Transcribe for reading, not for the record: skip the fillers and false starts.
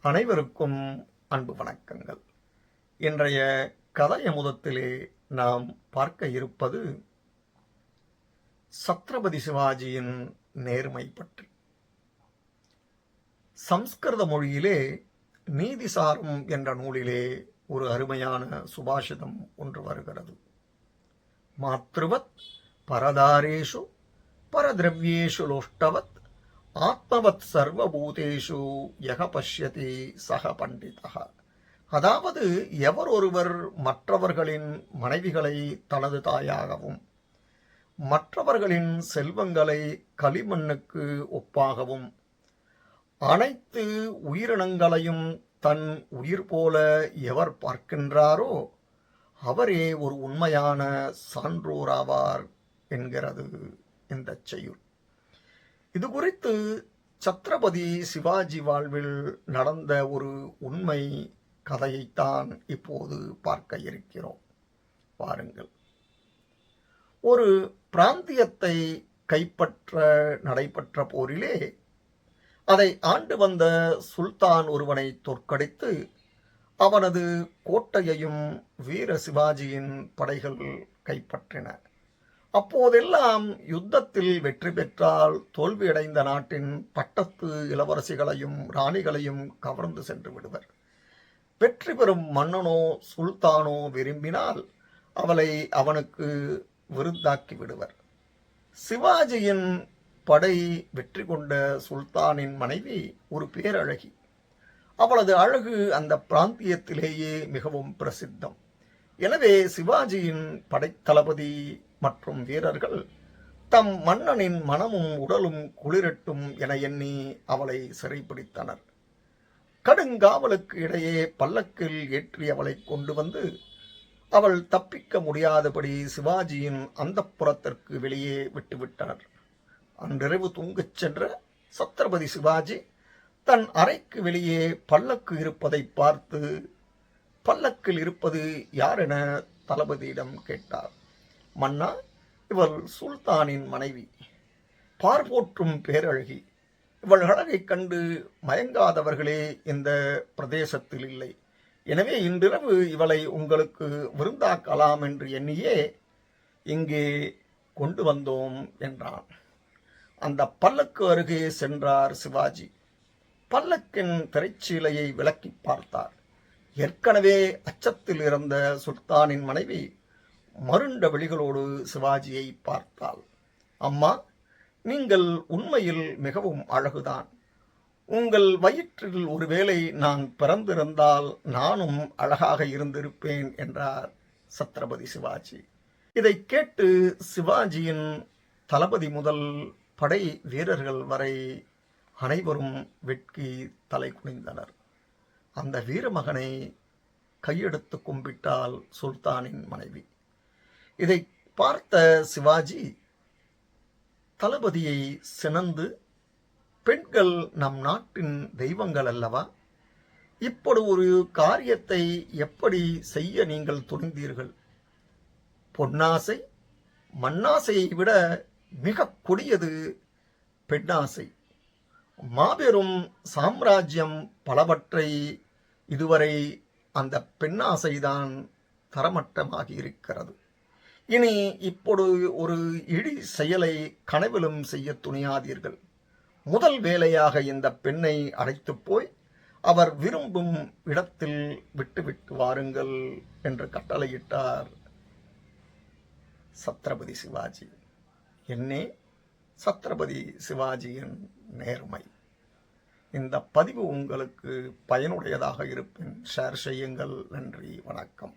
அனைவருக்கும் அன்பு வணக்கங்கள். இன்றைய கதையமுதத்திலே நாம் பார்க்க இருப்பது சத்ரபதி சிவாஜியின் நேர்மை பற்றி. சம்ஸ்கிருத மொழியிலே நீதிசாரம் என்ற நூலிலே ஒரு அருமையான சுபாஷிதம் ஒன்று வருகிறது. மாத்ருவத் பரதாரேஷு பரதிரவ்யேஷு லோஷ்டவத் ஆத்மவத் சர்வபூதேஷு யக பஷ்யதி சக பண்டிதः. அதாவது, எவர் ஒருவர் மற்றவர்களின் மனைவிகளை தனது தாயாகவும் மற்றவர்களின் செல்வங்களை களிமண்ணுக்கு ஒப்பாகவும் அனைத்து உயிரினங்களையும் தன் உயிர் போல எவர் பார்க்கின்றாரோ அவரே ஒரு உண்மையான சான்றோராவார் என்கிறது இந்த செய்யுள். இது குறித்து சத்ரபதி சிவாஜி வாழ்வில் நடந்த ஒரு உண்மை கதையைத்தான் இப்போது பார்க்க இருக்கிறோம். பாருங்கள். ஒரு பிராந்தியத்தை கைப்பற்ற நடைபெற்ற போரிலே அதை ஆண்டு வந்த சுல்தான் ஒருவனை தோற்கடித்து அவனது கோட்டையையும் வீர சிவாஜியின் படைகள் கைப்பற்றின. அப்போதெல்லாம் யுத்தத்தில் வெற்றி பெற்றால் தோல்வியடைந்த நாட்டின் பட்டத்து இளவரசிகளையும் ராணிகளையும் கவர்ந்து சென்று விடுவர். வெற்றி பெறும் மன்னனோ சுல்தானோ விரும்பினால் அவளை அவனுக்கு விருந்தாக்கி விடுவர். சிவாஜியின் படை வெற்றி கொண்ட சுல்தானின் மனைவி ஒரு பேரழகி. அவளது அழகு அந்த பிராந்தியத்திலேயே மிகவும் பிரசித்தம். எனவே சிவாஜியின் படைத்தளபதி மற்றும் வீரர்கள் தம் மன்னனின் மனமும் உடலும் குளிரட்டும் என எண்ணி அவளை சிறைப்பிடித்தனர். கடுங்காவலுக்கு இடையே பல்லக்கில் ஏற்றி அவளை கொண்டு வந்து அவள் தப்பிக்க முடியாதபடி சிவாஜியின் அந்தப்புறத்திற்கு வெளியே விட்டுவிட்டனர். அன்றிரவு தூங்கச் சென்ற சத்ரபதி சிவாஜி தன் அறைக்கு வெளியே பல்லக்கு இருப்பதை பார்த்து பல்லக்கில் இருப்பது யார் என தளபதியிடம் கேட்டார். மன்னா, இவள் சுல்தானின் மனைவி, பார்போற்றும் பேரழகி. இவள் அழகைக் கண்டு மயங்காதவர்களே இந்த பிரதேசத்தில் இல்லை. எனவே இன்றிரவு இவளை உங்களுக்கு விருந்தாக்கலாம் என்று எண்ணியே இங்கே கொண்டு வந்தோம் என்றான். அந்த பல்லக்கு அருகே சென்றார் சிவாஜி. பல்லக்கின் திரைச்சீலையை விலக்கி பார்த்தார். ஏற்கனவே அச்சத்தில் இருந்த சுல்தானின் மனைவி மருண்ட விழிகளோடு சிவாஜியை பார்த்தாள். அம்மா, நீங்கள் உண்மையில் மிகவும் அழகுதான். உங்கள் வயிற்றில் ஒருவேளை நான் பிறந்திருந்தால் நானும் அழகாக இருந்திருப்பேன் என்றார் சத்ரபதி சிவாஜி. இதை கேட்டு சிவாஜியின் தளபதி முதல் படை வீரர்கள் வரை அனைவரும் வெட்கி தலை குனிந்தனர். அந்த வீரமகனை கையெடுத்து கும்பிட்டாள் சுல்தானின் மனைவி. இதை பார்த்த சிவாஜி தளபதியை சினந்து, பெண்கள் நம் நாட்டின் தெய்வங்கள் அல்லவா? இப்படி ஒரு காரியத்தை எப்படி செய்ய நீங்கள் துணிந்தீர்கள்? பொன்னாசை மண்ணாசையை விட மிக கொடியது பெண்ணாசை. மாபெரும் சாம்ராஜ்யம் பலவற்றை இதுவரை அந்த பெண்ணாசைதான் தரமட்டமாகி இருக்கிறது. இனி இப்பொழுது ஒரு இழி செயலை கனவிலும் செய்ய துணியாதீர்கள். முதல் வேலையாக இந்த பெண்ணை அழைத்து போய் அவர் விரும்பும் இடத்தில் விட்டுவிட்டு வாருங்கள் என்று கட்டளையிட்டார் சத்ரபதி சிவாஜி. என்னே சத்ரபதி சிவாஜியின் நேர்மை. இந்த பதிவு உங்களுக்கு பயனுடையதாக இருப்பின் ஷேர் செய்யுங்கள். நன்றி, வணக்கம்.